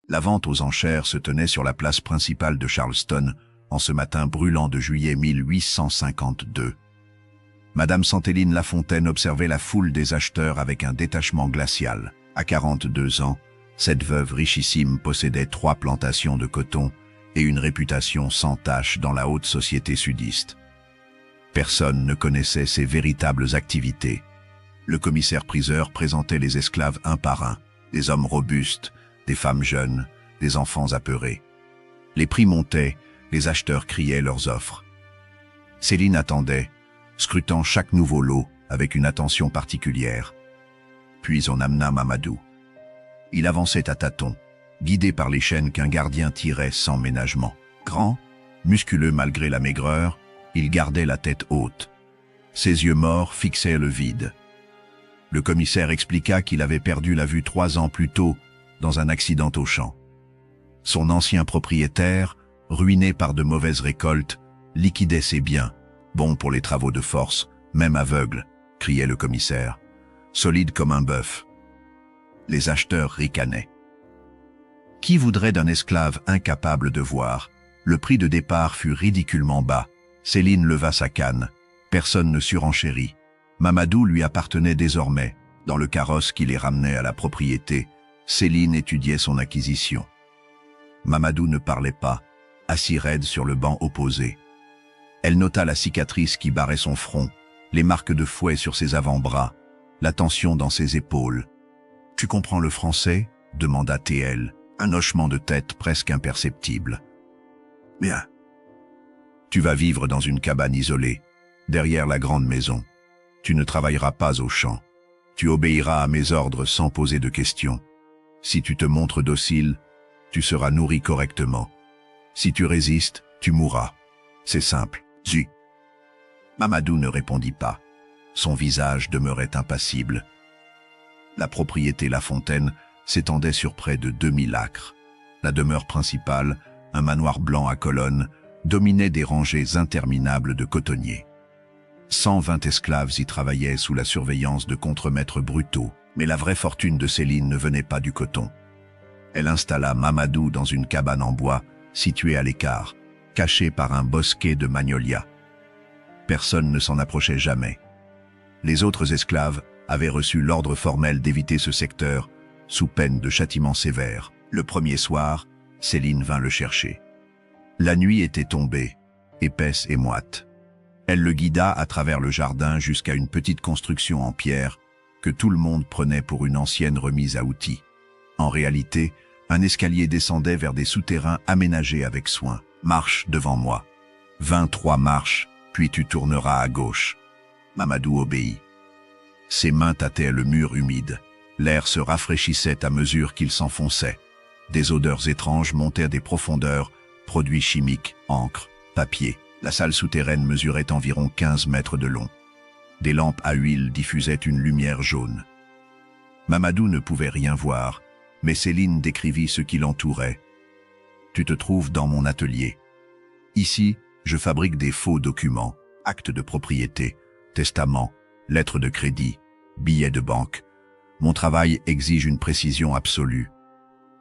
La vente aux enchères se tenait sur la place principale de Charleston, en ce matin brûlant de juillet 1852. Madame Santéline Lafontaine observait la foule des acheteurs avec un détachement glacial. À 42 ans, cette veuve richissime possédait 3 plantations de coton et une réputation sans tache dans la haute société sudiste. Personne ne connaissait ses véritables activités. Le commissaire-priseur présentait les esclaves un par un, des hommes robustes, des femmes jeunes, des enfants apeurés. Les prix montaient, les acheteurs criaient leurs offres. Céline attendait, scrutant chaque nouveau lot avec une attention particulière. Puis on amena Mamadou. Il avançait à tâtons, guidé par les chaînes qu'un gardien tirait sans ménagement. Grand, musculeux malgré la maigreur, il gardait la tête haute. Ses yeux morts fixaient le vide. Le commissaire expliqua qu'il avait perdu la vue 3 ans plus tôt dans un accident au champ. Son ancien propriétaire, ruiné par de mauvaises récoltes, liquidait ses biens, bons pour les travaux de force, même aveugle, criait le commissaire, solide comme un bœuf. Les acheteurs ricanaient. Qui voudrait d'un esclave incapable de voir? Le prix de départ fut ridiculement bas. Céline leva sa canne. Personne ne surenchérit. Mamadou lui appartenait désormais. Dans le carrosse qui les ramenait à la propriété, Céline étudiait son acquisition. Mamadou ne parlait pas, assis raide sur le banc opposé. Elle nota la cicatrice qui barrait son front, les marques de fouet sur ses avant-bras, la tension dans ses épaules. « Tu comprends le français ?» demanda TL, un hochement de tête presque imperceptible. « Bien. Tu vas vivre dans une cabane isolée, derrière la grande maison. Tu ne travailleras pas au champ. Tu obéiras à mes ordres sans poser de questions. Si tu te montres docile, tu seras nourri correctement. Si tu résistes, tu mourras. C'est simple. Zut. » Mamadou ne répondit pas. Son visage demeurait impassible. La propriété Lafontaine s'étendait sur près de 2000 acres. La demeure principale, un manoir blanc à colonnes, dominait des rangées interminables de cotonniers. 120 esclaves y travaillaient sous la surveillance de contremaîtres brutaux, mais la vraie fortune de Céline ne venait pas du coton. Elle installa Mamadou dans une cabane en bois, située à l'écart, cachée par un bosquet de magnolias. Personne ne s'en approchait jamais. Les autres esclaves avaient reçu l'ordre formel d'éviter ce secteur, sous peine de châtiment sévère. Le premier soir, Céline vint le chercher. La nuit était tombée, épaisse et moite. Elle le guida à travers le jardin jusqu'à une petite construction en pierre que tout le monde prenait pour une ancienne remise à outils. En réalité, un escalier descendait vers des souterrains aménagés avec soin. « Marche devant moi. 23 marches, puis tu tourneras à gauche. » Mamadou obéit. Ses mains tâtaient le mur humide. L'air se rafraîchissait à mesure qu'il s'enfonçait. Des odeurs étranges montaient des profondeurs, produits chimiques, encre, papier. La salle souterraine mesurait environ 15 mètres de long. Des lampes à huile diffusaient une lumière jaune. Mamadou ne pouvait rien voir, mais Céline décrivit ce qui l'entourait. « Tu te trouves dans mon atelier. Ici, je fabrique des faux documents, actes de propriété, testaments, lettres de crédit, billets de banque. Mon travail exige une précision absolue.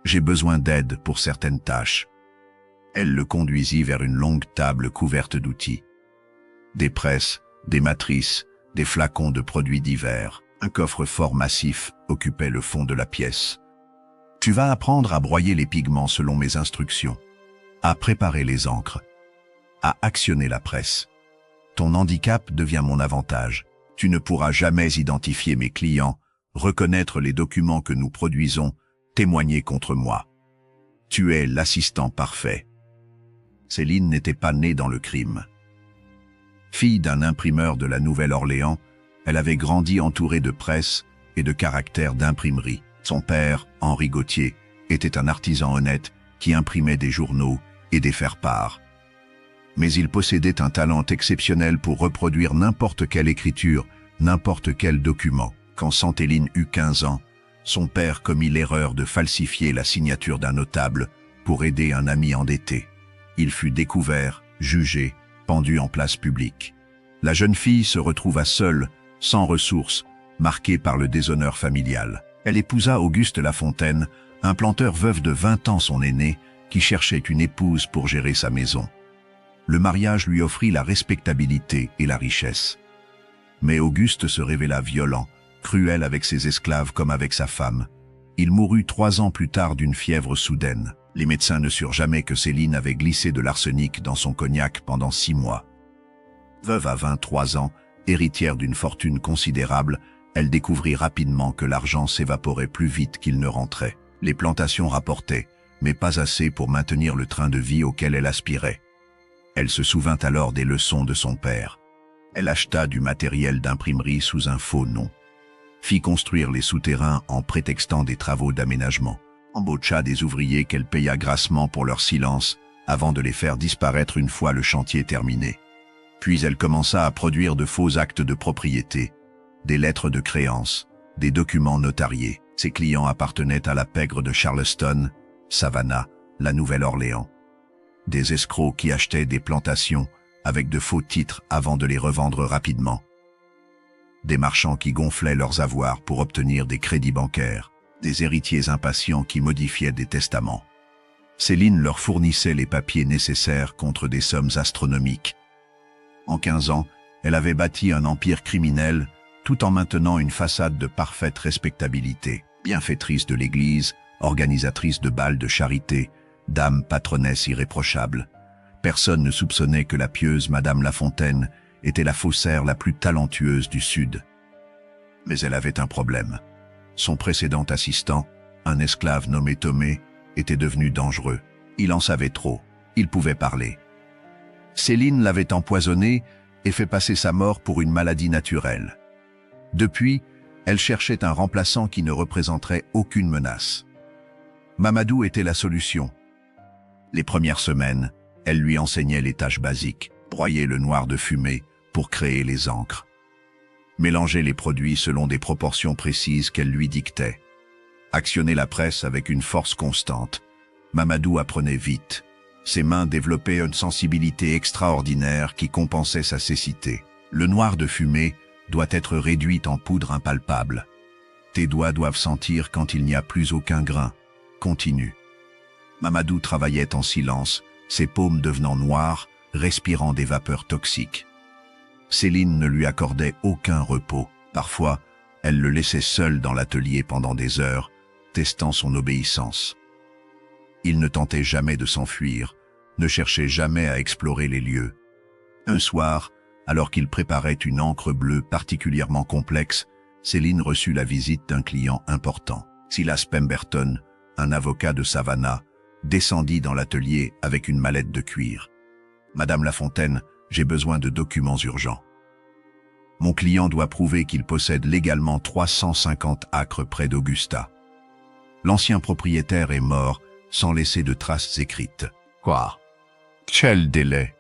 J'ai besoin d'aide pour certaines tâches. » Elle le conduisit vers une longue table couverte d'outils. Des presses, des matrices, des flacons de produits divers. Un coffre-fort massif occupait le fond de la pièce. « Tu vas apprendre à broyer les pigments selon mes instructions, à préparer les encres, à actionner la presse. Ton handicap devient mon avantage. Tu ne pourras jamais identifier mes clients, reconnaître les documents que nous produisons, témoigner contre moi. Tu es l'assistant parfait. » Céline n'était pas née dans le crime. Fille d'un imprimeur de la Nouvelle-Orléans, elle avait grandi entourée de presse et de caractères d'imprimerie. Son père, Henri Gauthier, était un artisan honnête qui imprimait des journaux et des faire-part. Mais il possédait un talent exceptionnel pour reproduire n'importe quelle écriture, n'importe quel document. Quand Santéline eut 15 ans, son père commit l'erreur de falsifier la signature d'un notable pour aider un ami endetté. Il fut découvert, jugé, pendu en place publique. La jeune fille se retrouva seule, sans ressources, marquée par le déshonneur familial. Elle épousa Auguste Lafontaine, Un planteur veuf de 20 ans, son aîné, qui cherchait une épouse pour gérer sa maison. Le mariage lui offrit la respectabilité et la richesse. Mais Auguste se révéla violent, cruel avec ses esclaves comme avec sa femme. Il mourut 3 ans plus tard d'une fièvre soudaine. Les médecins ne surent jamais que Céline avait glissé de l'arsenic dans son cognac pendant 6 mois. Veuve à 23 ans, héritière d'une fortune considérable, elle découvrit rapidement que l'argent s'évaporait plus vite qu'il ne rentrait. Les plantations rapportaient, mais pas assez pour maintenir le train de vie auquel elle aspirait. Elle se souvint alors des leçons de son père. Elle acheta du matériel d'imprimerie sous un faux nom. Fit construire les souterrains en prétextant des travaux d'aménagement. Embaucha des ouvriers qu'elle paya grassement pour leur silence avant de les faire disparaître une fois le chantier terminé. Puis elle commença à produire de faux actes de propriété, des lettres de créance, des documents notariés. Ses clients appartenaient à la pègre de Charleston, Savannah, la Nouvelle-Orléans. Des escrocs qui achetaient des plantations avec de faux titres avant de les revendre rapidement. Des marchands qui gonflaient leurs avoirs pour obtenir des crédits bancaires. Des héritiers impatients qui modifiaient des testaments. Céline leur fournissait les papiers nécessaires contre des sommes astronomiques. En 15 ans, elle avait bâti un empire criminel tout en maintenant une façade de parfaite respectabilité. Bienfaitrice de l'Église, organisatrice de bals de charité, dame patronnesse irréprochable. Personne ne soupçonnait que la pieuse Madame Lafontaine était la faussaire la plus talentueuse du Sud. Mais elle avait un problème. Son précédent assistant, un esclave nommé Tomé, était devenu dangereux. Il en savait trop. Il pouvait parler. Céline l'avait empoisonné et fait passer sa mort pour une maladie naturelle. Depuis, elle cherchait un remplaçant qui ne représenterait aucune menace. Mamadou était la solution. Les premières semaines, elle lui enseignait les tâches basiques, broyer le noir de fumée pour créer les encres. Mélanger les produits selon des proportions précises qu'elle lui dictait. Actionner la presse avec une force constante. Mamadou apprenait vite. Ses mains développaient une sensibilité extraordinaire qui compensait sa cécité. Le noir de fumée doit être réduit en poudre impalpable. Tes doigts doivent sentir quand il n'y a plus aucun grain. Continue. Mamadou travaillait en silence, ses paumes devenant noires, respirant des vapeurs toxiques. Céline ne lui accordait aucun repos. Parfois, elle le laissait seul dans l'atelier pendant des heures, testant son obéissance. Il ne tentait jamais de s'enfuir, ne cherchait jamais à explorer les lieux. Un soir, alors qu'il préparait une encre bleue particulièrement complexe, Céline reçut la visite d'un client important. Silas Pemberton, un avocat de Savannah, descendit dans l'atelier avec une mallette de cuir. « Madame Lafontaine, j'ai besoin de documents urgents. Mon client doit prouver qu'il possède légalement 350 acres près d'Augusta. L'ancien propriétaire est mort sans laisser de traces écrites. » Quoi? Quel délai?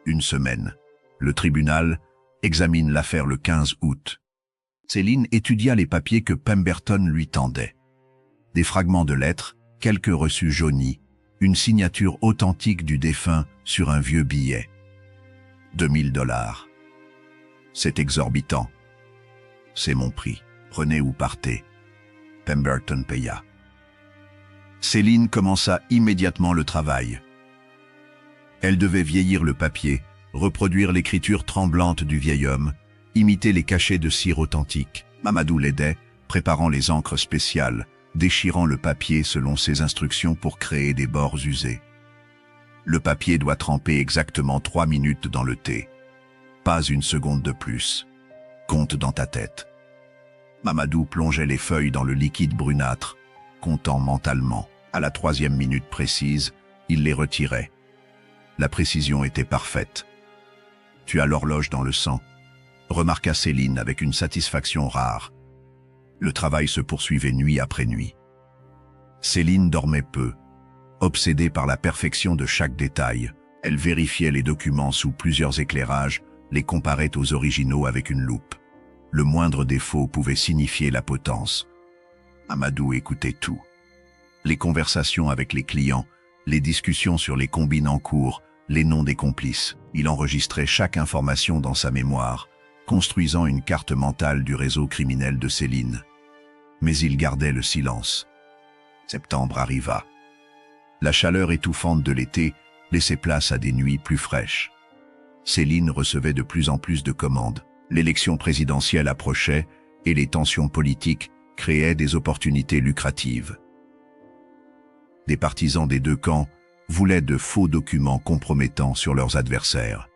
1 semaine. Le tribunal examine l'affaire le 15 août. Céline étudia les papiers que Pemberton lui tendait. Des fragments de lettres, quelques reçus jaunis, une signature authentique du défunt sur un vieux billet. 2000 $. C'est exorbitant. C'est mon prix. Prenez ou partez. Pemberton paya. Céline commença immédiatement le travail. Elle devait vieillir le papier, reproduire l'écriture tremblante du vieil homme, imiter les cachets de cire authentique. Mamadou l'aidait, préparant les encres spéciales, déchirant le papier selon ses instructions pour créer des bords usés. Le papier doit tremper exactement 3 minutes dans le thé. Pas une seconde de plus. Compte dans ta tête. Mamadou plongeait les feuilles dans le liquide brunâtre, comptant mentalement. À la 3e minute précise, il les retirait. La précision était parfaite. « Tu as l'horloge dans le sang », remarqua Céline avec une satisfaction rare. Le travail se poursuivait nuit après nuit. Céline dormait peu. Obsédée par la perfection de chaque détail, elle vérifiait les documents sous plusieurs éclairages, les comparait aux originaux avec une loupe. Le moindre défaut pouvait signifier la potence. Amadou écoutait tout. Les conversations avec les clients, les discussions sur les combines en cours, les noms des complices. Il enregistrait chaque information dans sa mémoire, construisant une carte mentale du réseau criminel de Céline. Mais il gardait le silence. Septembre arriva. La chaleur étouffante de l'été laissait place à des nuits plus fraîches. Céline recevait de plus en plus de commandes. L'élection présidentielle approchait et les tensions politiques créaient des opportunités lucratives. Des partisans des deux camps voulaient de faux documents compromettants sur leurs adversaires.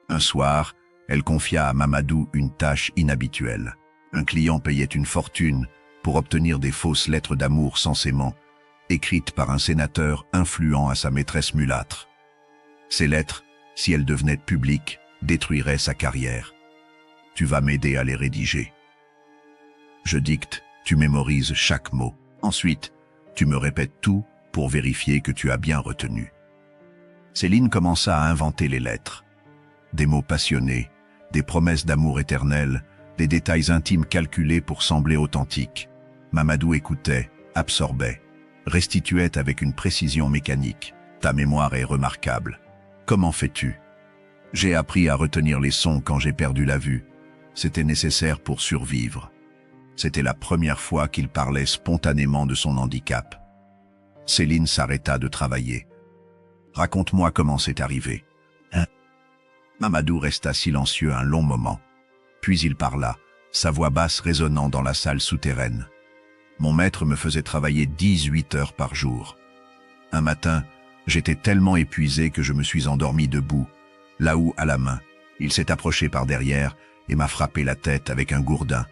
Un soir, elle confia à Mamadou une tâche inhabituelle. Un client payait une fortune pour obtenir des fausses lettres d'amour censément, écrites par un sénateur influent à sa maîtresse mulâtre. Ces lettres, si elles devenaient publiques, détruiraient sa carrière. Tu vas m'aider à les rédiger. Je dicte, tu mémorises chaque mot. Ensuite, tu me répètes tout pour vérifier que tu as bien retenu. Céline commença à inventer les lettres. Des mots passionnés, des promesses d'amour éternel, des détails intimes calculés pour sembler authentiques. Mamadou écoutait, absorbait, restituait avec une précision mécanique. Ta mémoire est remarquable. Comment fais-tu? J'ai appris à retenir les sons quand j'ai perdu la vue. C'était nécessaire pour survivre. C'était la première fois qu'il parlait spontanément de son handicap. Céline s'arrêta de travailler. Raconte-moi comment c'est arrivé. Mamadou resta silencieux un long moment. Puis il parla, sa voix basse résonnant dans la salle souterraine. Mon maître me faisait travailler 18 heures par jour. Un matin, j'étais tellement épuisé que je me suis endormi debout, là où, à la main, il s'est approché par derrière et m'a frappé la tête avec un gourdin.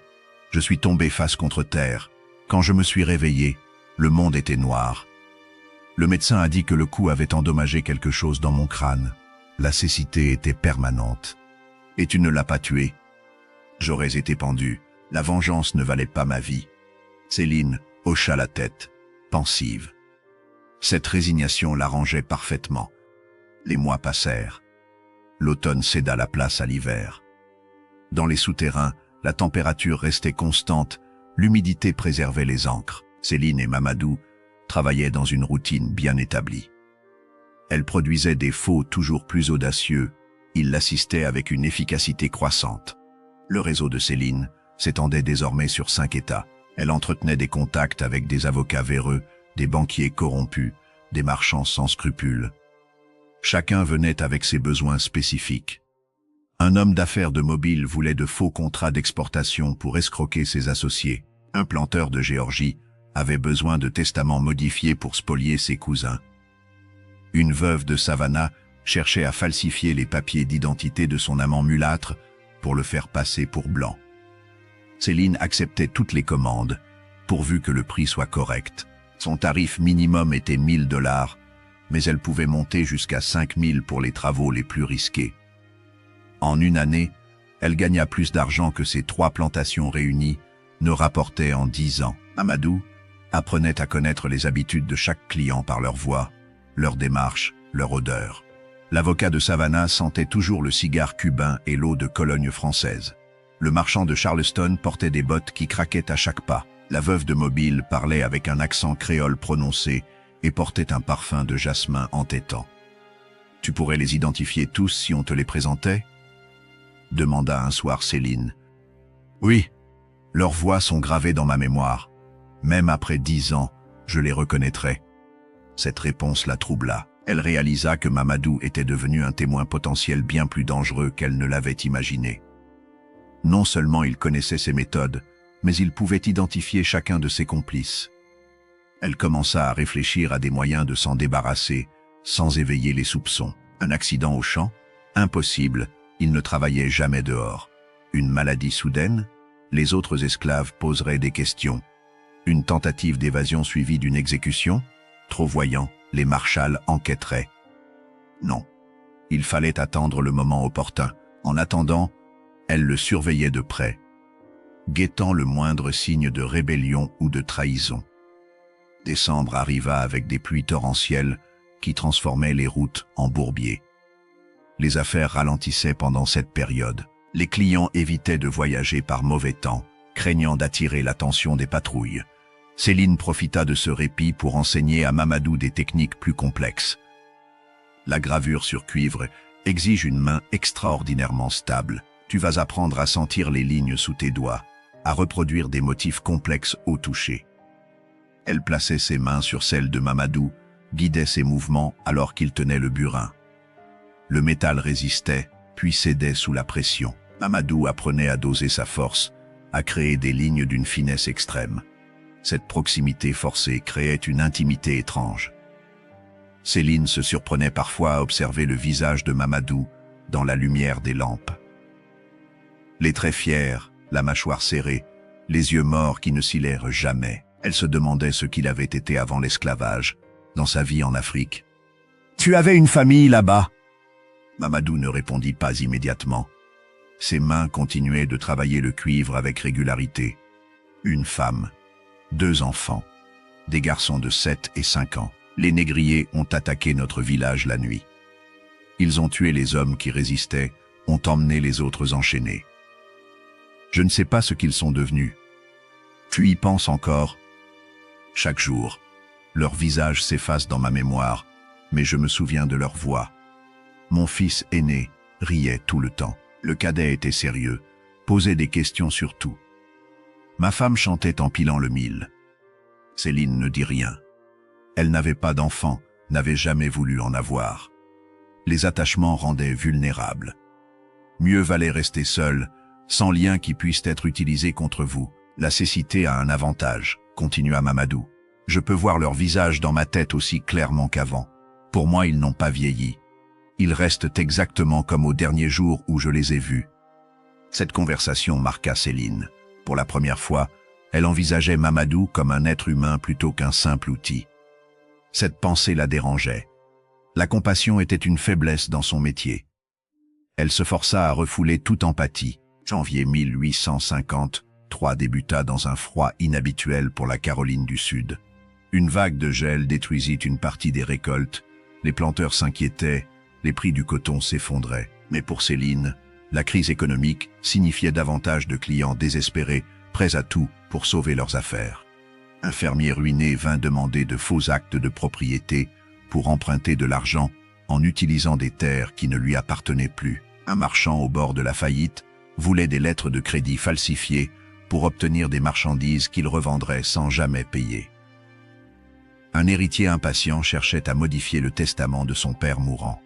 Je suis tombé face contre terre. Quand je me suis réveillé, le monde était noir. Le médecin a dit que le coup avait endommagé quelque chose dans mon crâne. La cécité était permanente. Et tu ne l'as pas tué. J'aurais été pendu. La vengeance ne valait pas ma vie. Céline hocha la tête, pensive. Cette résignation l'arrangeait parfaitement. Les mois passèrent. L'automne céda la place à l'hiver. Dans les souterrains, la température restait constante, l'humidité préservait les ancres. Céline et Mamadou travaillaient dans une routine bien établie. Elle produisait des faux toujours plus audacieux. Ils l'assistaient avec une efficacité croissante. Le réseau de Céline s'étendait désormais sur 5 États. Elle entretenait des contacts avec des avocats véreux, des banquiers corrompus, des marchands sans scrupules. Chacun venait avec ses besoins spécifiques. Un homme d'affaires de Mobile voulait de faux contrats d'exportation pour escroquer ses associés. Un planteur de Géorgie avait besoin de testaments modifiés pour spolier ses cousins. Une veuve de Savannah cherchait à falsifier les papiers d'identité de son amant mulâtre pour le faire passer pour blanc. Céline acceptait toutes les commandes, pourvu que le prix soit correct. Son tarif minimum était 1 000 $, mais elle pouvait monter jusqu'à 5 000 pour les travaux les plus risqués. En une année, elle gagna plus d'argent que ses 3 plantations réunies ne rapportaient en 10 ans. Mamadou apprenait à connaître les habitudes de chaque client par leur voix, leur démarche, leur odeur. L'avocat de Savannah sentait toujours le cigare cubain et l'eau de Cologne française. Le marchand de Charleston portait des bottes qui craquaient à chaque pas. La veuve de Mobile parlait avec un accent créole prononcé et portait un parfum de jasmin entêtant. « Tu pourrais les identifier tous si on te les présentait ?» demanda un soir Céline. « Oui, leurs voix sont gravées dans ma mémoire. Même après 10 ans, je les reconnaîtrai. » Cette réponse la troubla. Elle réalisa que Mamadou était devenu un témoin potentiel bien plus dangereux qu'elle ne l'avait imaginé. Non seulement il connaissait ses méthodes, mais il pouvait identifier chacun de ses complices. Elle commença à réfléchir à des moyens de s'en débarrasser, sans éveiller les soupçons. Un accident au champ? Impossible, il ne travaillait jamais dehors. Une maladie soudaine? Les autres esclaves poseraient des questions. Une tentative d'évasion suivie d'une exécution? Trop voyant, les marshals enquêteraient. Non, il fallait attendre le moment opportun. En attendant, elle le surveillait de près, guettant le moindre signe de rébellion ou de trahison. Décembre arriva avec des pluies torrentielles qui transformaient les routes en bourbiers. Les affaires ralentissaient pendant cette période. Les clients évitaient de voyager par mauvais temps, craignant d'attirer l'attention des patrouilles. Céline profita de ce répit pour enseigner à Mamadou des techniques plus complexes. La gravure sur cuivre exige une main extraordinairement stable. Tu vas apprendre à sentir les lignes sous tes doigts, à reproduire des motifs complexes au toucher. Elle plaçait ses mains sur celles de Mamadou, guidait ses mouvements alors qu'il tenait le burin. Le métal résistait, puis cédait sous la pression. Mamadou apprenait à doser sa force, à créer des lignes d'une finesse extrême. Cette proximité forcée créait une intimité étrange. Céline se surprenait parfois à observer le visage de Mamadou dans la lumière des lampes. Les traits fiers, la mâchoire serrée, les yeux morts qui ne s'hilèrent jamais. Elle se demandait ce qu'il avait été avant l'esclavage, dans sa vie en Afrique. « Tu avais une famille là-bas » Mamadou ne répondit pas immédiatement. Ses mains continuaient de travailler le cuivre avec régularité. Une femme, 2 enfants, des garçons de 7 et 5 ans. Les négriers ont attaqué notre village la nuit. Ils ont tué les hommes qui résistaient, ont emmené les autres enchaînés. Je ne sais pas ce qu'ils sont devenus. Tu y penses encore? Chaque jour, leur visage s'efface dans ma mémoire, mais je me souviens de leur voix. Mon fils aîné riait tout le temps. Le cadet était sérieux, posait des questions sur tout. Ma femme chantait en pilant le mil. Céline ne dit rien. Elle n'avait pas d'enfant, n'avait jamais voulu en avoir. Les attachements rendaient vulnérables. Mieux valait rester seul, sans lien qui puisse être utilisé contre vous. La cécité a un avantage, continua Mamadou. Je peux voir leur visage dans ma tête aussi clairement qu'avant. Pour moi, ils n'ont pas vieilli. Ils restent exactement comme au dernier jour où je les ai vus. Cette conversation marqua Céline. Pour la première fois, elle envisageait Mamadou comme un être humain plutôt qu'un simple outil. Cette pensée la dérangeait. La compassion était une faiblesse dans son métier. Elle se força à refouler toute empathie. Janvier 1853 débuta dans un froid inhabituel pour la Caroline du Sud. Une vague de gel détruisit une partie des récoltes, les planteurs s'inquiétaient, les prix du coton s'effondraient. Mais pour Céline, la crise économique signifiait davantage de clients désespérés, prêts à tout pour sauver leurs affaires. Un fermier ruiné vint demander de faux actes de propriété pour emprunter de l'argent en utilisant des terres qui ne lui appartenaient plus. Un marchand au bord de la faillite voulait des lettres de crédit falsifiées pour obtenir des marchandises qu'il revendrait sans jamais payer. Un héritier impatient cherchait à modifier le testament de son père mourant.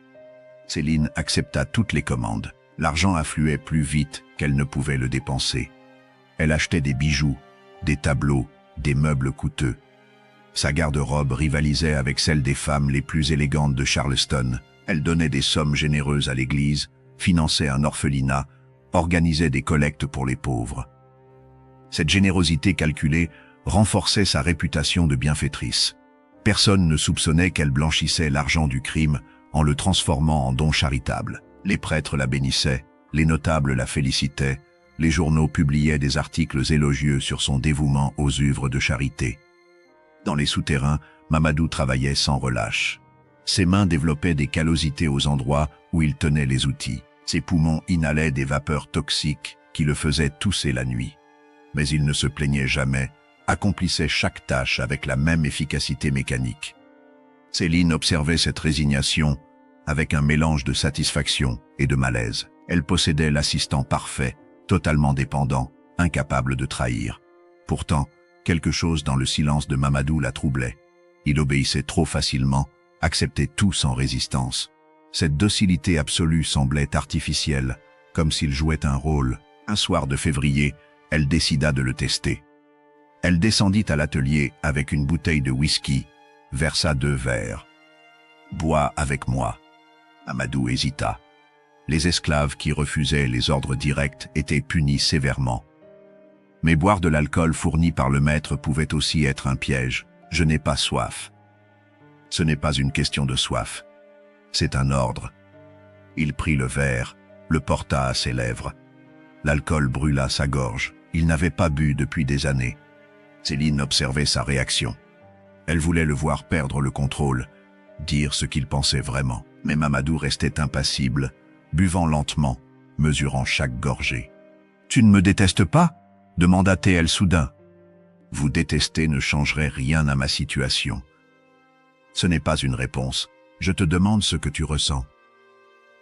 Céline accepta toutes les commandes. L'argent affluait plus vite qu'elle ne pouvait le dépenser. Elle achetait des bijoux, des tableaux, des meubles coûteux. Sa garde-robe rivalisait avec celle des femmes les plus élégantes de Charleston. Elle donnait des sommes généreuses à l'église, finançait un orphelinat, organisait des collectes pour les pauvres. Cette générosité calculée renforçait sa réputation de bienfaitrice. Personne ne soupçonnait qu'elle blanchissait l'argent du crime en le transformant en don charitable. Les prêtres la bénissaient, les notables la félicitaient, les journaux publiaient des articles élogieux sur son dévouement aux œuvres de charité. Dans les souterrains, Mamadou travaillait sans relâche. Ses mains développaient des callosités aux endroits où il tenait les outils. Ses poumons inhalaient des vapeurs toxiques qui le faisaient tousser la nuit. Mais il ne se plaignait jamais, accomplissait chaque tâche avec la même efficacité mécanique. Céline observait cette résignation avec un mélange de satisfaction et de malaise. Elle possédait l'assistant parfait, totalement dépendant, incapable de trahir. Pourtant, quelque chose dans le silence de Mamadou la troublait. Il obéissait trop facilement, acceptait tout sans résistance. Cette docilité absolue semblait artificielle, comme s'il jouait un rôle. Un soir de février, elle décida de le tester. Elle descendit à l'atelier avec une bouteille de whisky, versa 2 verres. « Bois avec moi ». Mamadou hésita. Les esclaves qui refusaient les ordres directs étaient punis sévèrement. Mais boire de l'alcool fourni par le maître pouvait aussi être un piège. Je n'ai pas soif. Ce n'est pas une question de soif. C'est un ordre. Il prit le verre, le porta à ses lèvres. L'alcool brûla sa gorge. Il n'avait pas bu depuis des années. Céline observait sa réaction. Elle voulait le voir perdre le contrôle, dire ce qu'il pensait vraiment. Mais Mamadou restait impassible, buvant lentement, mesurant chaque gorgée. « Tu ne me détestes pas ?» demanda-t-elle soudain. « Vous détester ne changerait rien à ma situation. » Ce n'est pas une réponse. Je te demande ce que tu ressens.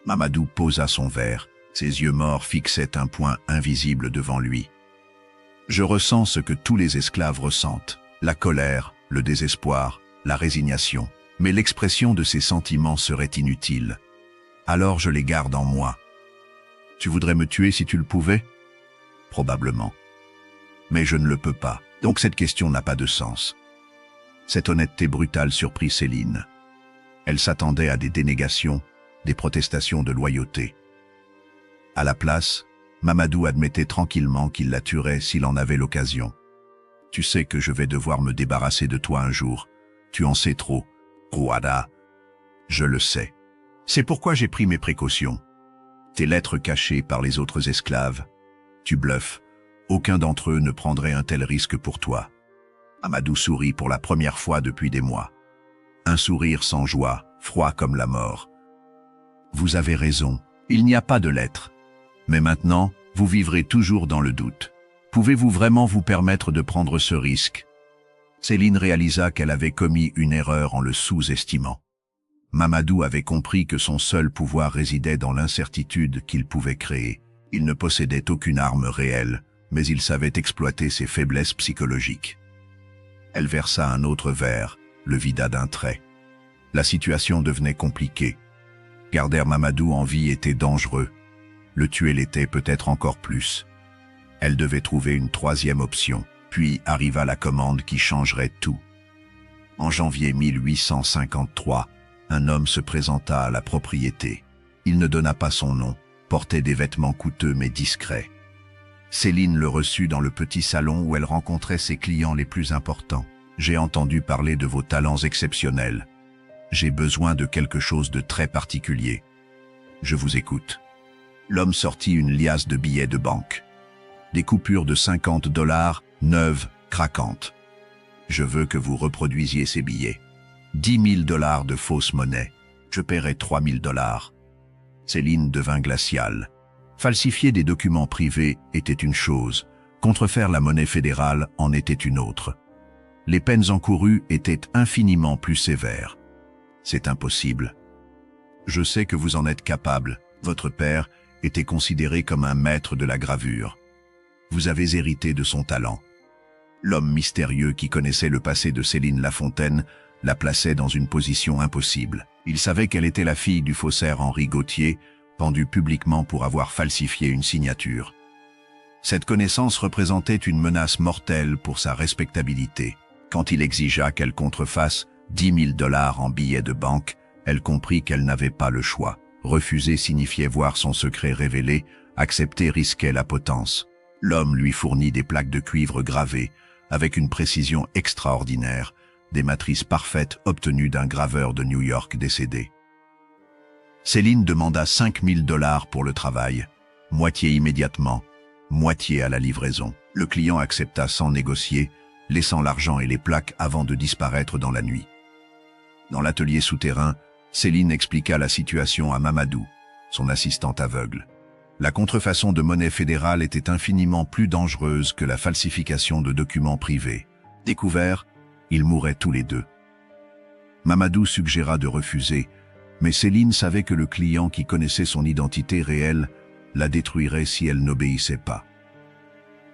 Mamadou posa son verre. Ses yeux morts fixaient un point invisible devant lui. « Je ressens ce que tous les esclaves ressentent, la colère, le désespoir, la résignation. Mais l'expression de ces sentiments serait inutile. Alors je les garde en moi. Tu voudrais me tuer si tu le pouvais? Probablement. Mais je ne le peux pas, donc cette question n'a pas de sens. Cette honnêteté brutale surprit Céline. Elle s'attendait à des dénégations, des protestations de loyauté. À la place, Mamadou admettait tranquillement qu'il la tuerait s'il en avait l'occasion. Tu sais que je vais devoir me débarrasser de toi un jour. Tu en sais trop. Rouada. Je le sais. C'est pourquoi j'ai pris mes précautions. Tes lettres cachées par les autres esclaves. Tu bluffes. Aucun d'entre eux ne prendrait un tel risque pour toi. Mamadou sourit pour la première fois depuis des mois. Un sourire sans joie, froid comme la mort. Vous avez raison, il n'y a pas de lettres. Mais maintenant, vous vivrez toujours dans le doute. Pouvez-vous vraiment vous permettre de prendre ce risque? Céline réalisa qu'elle avait commis une erreur en le sous-estimant. Mamadou avait compris que son seul pouvoir résidait dans l'incertitude qu'il pouvait créer. Il ne possédait aucune arme réelle, mais il savait exploiter ses faiblesses psychologiques. Elle versa un autre verre, le vida d'un trait. La situation devenait compliquée. Garder Mamadou en vie était dangereux. Le tuer l'était peut-être encore plus. Elle devait trouver une troisième option, puis arriva la commande qui changerait tout. En janvier 1853, un homme se présenta à la propriété. Il ne donna pas son nom, portait des vêtements coûteux mais discrets. Céline le reçut dans le petit salon où elle rencontrait ses clients les plus importants. « J'ai entendu parler de vos talents exceptionnels. J'ai besoin de quelque chose de très particulier. Je vous écoute. » L'homme sortit une liasse de billets de banque. Des coupures de $50, neuves, craquantes. « Je veux que vous reproduisiez ces billets. $10 000 de fausse monnaie. Je paierai $3 000. Céline devint glaciale. Falsifier des documents privés était une chose, contrefaire la monnaie fédérale en était une autre. Les peines encourues étaient infiniment plus sévères. C'est impossible. Je sais que vous en êtes capable. Votre père était considéré comme un maître de la gravure. Vous avez hérité de son talent. L'homme mystérieux qui connaissait le passé de Céline Lafontaine la plaçait dans une position impossible. Il savait qu'elle était la fille du faussaire Henri Gauthier, pendu publiquement pour avoir falsifié une signature. Cette connaissance représentait une menace mortelle pour sa respectabilité. Quand il exigea qu'elle contrefasse $10 000 en billets de banque, elle comprit qu'elle n'avait pas le choix. Refuser signifiait voir son secret révélé, accepter risquait la potence. L'homme lui fournit des plaques de cuivre gravées, avec une précision extraordinaire, des matrices parfaites obtenues d'un graveur de New York décédé. Céline demanda $5 000 pour le travail, moitié immédiatement, moitié à la livraison. Le client accepta sans négocier, laissant l'argent et les plaques avant de disparaître dans la nuit. Dans l'atelier souterrain, Céline expliqua la situation à Mamadou, son assistante aveugle. La contrefaçon de monnaie fédérale était infiniment plus dangereuse que la falsification de documents privés. Découverts, ils mourraient tous les deux. Mamadou suggéra de refuser, mais Céline savait que le client qui connaissait son identité réelle la détruirait si elle n'obéissait pas.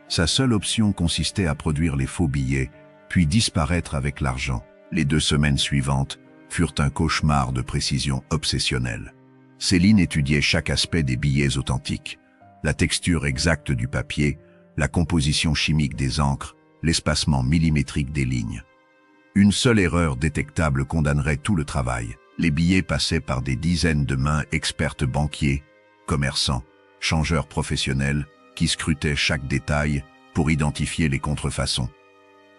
Sa seule option consistait à produire les faux billets, puis disparaître avec l'argent. Les 2 semaines suivantes furent un cauchemar de précision obsessionnelle. Céline étudiait chaque aspect des billets authentiques, la texture exacte du papier, la composition chimique des encres, l'espacement millimétrique des lignes. Une seule erreur détectable condamnerait tout le travail. Les billets passaient par des dizaines de mains expertes banquiers, commerçants, changeurs professionnels, qui scrutaient chaque détail pour identifier les contrefaçons.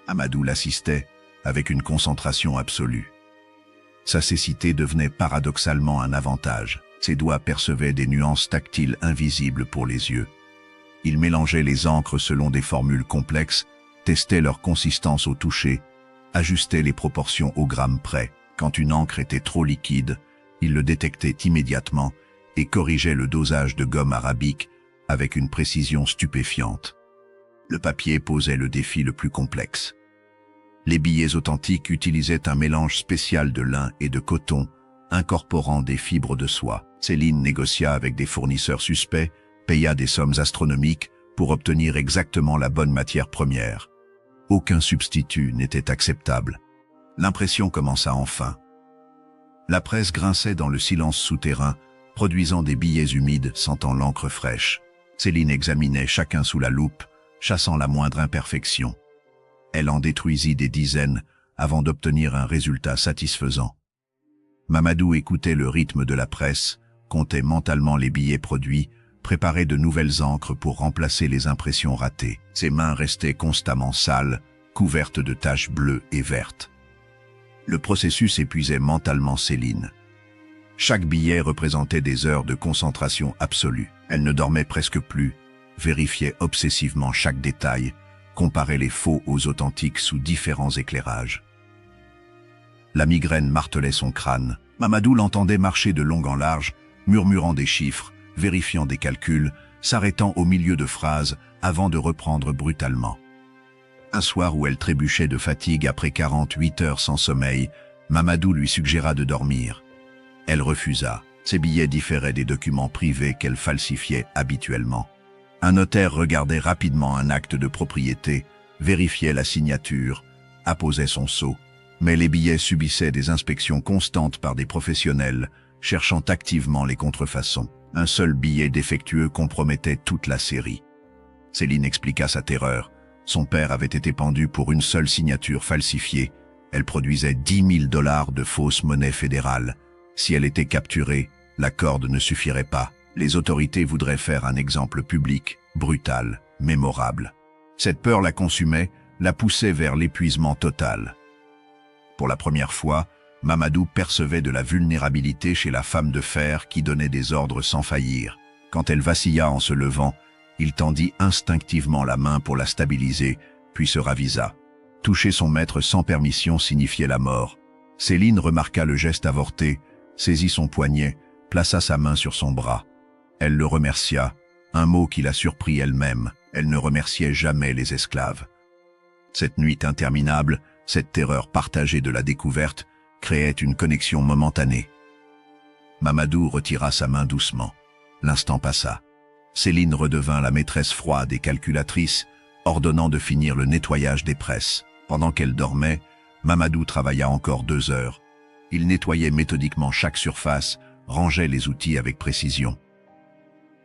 Mamadou l'assistait avec une concentration absolue. Sa cécité devenait paradoxalement un avantage. Ses doigts percevaient des nuances tactiles invisibles pour les yeux. Il mélangeait les encres selon des formules complexes, testait leur consistance au toucher, ajustait les proportions au gramme près. Quand une encre était trop liquide, il le détectait immédiatement et corrigeait le dosage de gomme arabique avec une précision stupéfiante. Le papier posait le défi le plus complexe. Les billets authentiques utilisaient un mélange spécial de lin et de coton, incorporant des fibres de soie. Céline négocia avec des fournisseurs suspects, paya des sommes astronomiques pour obtenir exactement la bonne matière première. Aucun substitut n'était acceptable. L'impression commença enfin. La presse grinçait dans le silence souterrain, produisant des billets humides sentant l'encre fraîche. Céline examinait chacun sous la loupe, chassant la moindre imperfection. Elle en détruisit des dizaines avant d'obtenir un résultat satisfaisant. Mamadou écoutait le rythme de la presse, comptait mentalement les billets produits, préparait de nouvelles encres pour remplacer les impressions ratées. Ses mains restaient constamment sales, couvertes de taches bleues et vertes. Le processus épuisait mentalement Céline. Chaque billet représentait des heures de concentration absolue. Elle ne dormait presque plus, vérifiait obsessivement chaque détail, comparait les faux aux authentiques sous différents éclairages. La migraine martelait son crâne. Mamadou l'entendait marcher de long en large, murmurant des chiffres, vérifiant des calculs, s'arrêtant au milieu de phrases avant de reprendre brutalement. Un soir où elle trébuchait de fatigue après 48 heures sans sommeil, Mamadou lui suggéra de dormir. Elle refusa. Ses billets différaient des documents privés qu'elle falsifiait habituellement. Un notaire regardait rapidement un acte de propriété, vérifiait la signature, apposait son sceau. Mais les billets subissaient des inspections constantes par des professionnels, cherchant activement les contrefaçons. Un seul billet défectueux compromettait toute la série. Céline expliqua sa terreur. Son père avait été pendu pour une seule signature falsifiée. Elle produisait 10 000 $ de fausse monnaie fédérale. Si elle était capturée, la corde ne suffirait pas. Les autorités voudraient faire un exemple public, brutal, mémorable. Cette peur la consumait, la poussait vers l'épuisement total. Pour la première fois, Mamadou percevait de la vulnérabilité chez la femme de fer qui donnait des ordres sans faillir. Quand elle vacilla en se levant, il tendit instinctivement la main pour la stabiliser, puis se ravisa. Toucher son maître sans permission signifiait la mort. Céline remarqua le geste avorté, saisit son poignet, plaça sa main sur son bras. Elle le remercia, un mot qui la surprit elle-même. Elle ne remerciait jamais les esclaves. Cette nuit interminable, cette terreur partagée de la découverte, créait une connexion momentanée. Mamadou retira sa main doucement. L'instant passa. Céline redevint la maîtresse froide et calculatrice, ordonnant de finir le nettoyage des presses. Pendant qu'elle dormait, Mamadou travailla encore 2 heures. Il nettoyait méthodiquement chaque surface, rangeait les outils avec précision.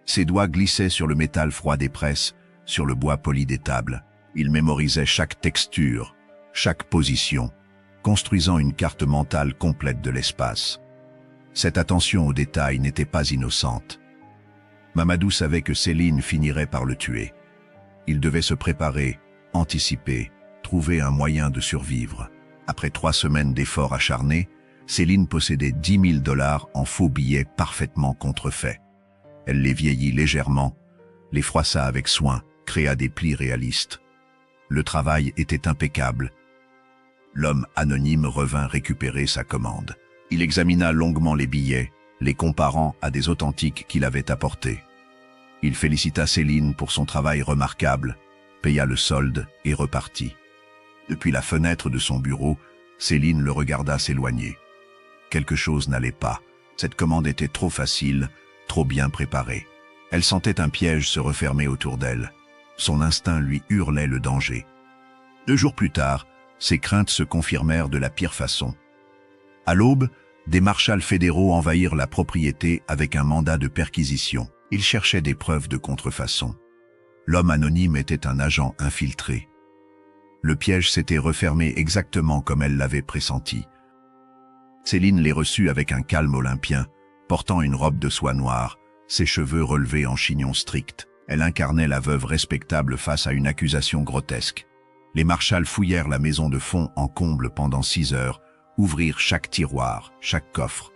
Ses doigts glissaient sur le métal froid des presses, sur le bois poli des tables. Il mémorisait chaque texture, chaque position, construisant une carte mentale complète de l'espace. Cette attention aux détails n'était pas innocente. Mamadou savait que Céline finirait par le tuer. Il devait se préparer, anticiper, trouver un moyen de survivre. Après 3 semaines d'efforts acharnés, Céline possédait 10 000 $ en faux billets parfaitement contrefaits. Elle les vieillit légèrement, les froissa avec soin, créa des plis réalistes. Le travail était impeccable. L'homme anonyme revint récupérer sa commande. Il examina longuement les billets, les comparant à des authentiques qu'il avait apportés. Il félicita Céline pour son travail remarquable, paya le solde et repartit. Depuis la fenêtre de son bureau, Céline le regarda s'éloigner. Quelque chose n'allait pas. Cette commande était trop facile, trop bien préparée. Elle sentait un piège se refermer autour d'elle. Son instinct lui hurlait le danger. 2 jours plus tard, ses craintes se confirmèrent de la pire façon. À l'aube, des marshals fédéraux envahirent la propriété avec un mandat de perquisition. Ils cherchaient des preuves de contrefaçon. L'homme anonyme était un agent infiltré. Le piège s'était refermé exactement comme elle l'avait pressenti. Céline les reçut avec un calme olympien, portant une robe de soie noire, ses cheveux relevés en chignon strict. Elle incarnait la veuve respectable face à une accusation grotesque. Les marshals fouillèrent la maison de fond en comble pendant 6 heures, ouvrirent chaque tiroir, chaque coffre.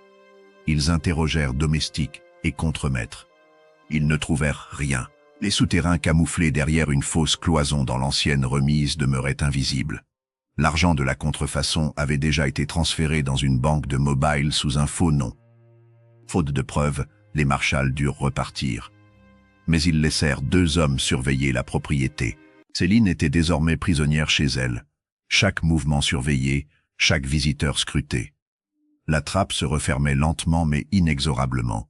Ils interrogèrent domestiques et contremaîtres. Ils ne trouvèrent rien. Les souterrains camouflés derrière une fausse cloison dans l'ancienne remise demeuraient invisibles. L'argent de la contrefaçon avait déjà été transféré dans une banque de Mobile sous un faux nom. Faute de preuves, les marshals durent repartir. Mais ils laissèrent 2 hommes surveiller la propriété. Céline était désormais prisonnière chez elle. Chaque mouvement surveillé, chaque visiteur scruté. La trappe se refermait lentement mais inexorablement.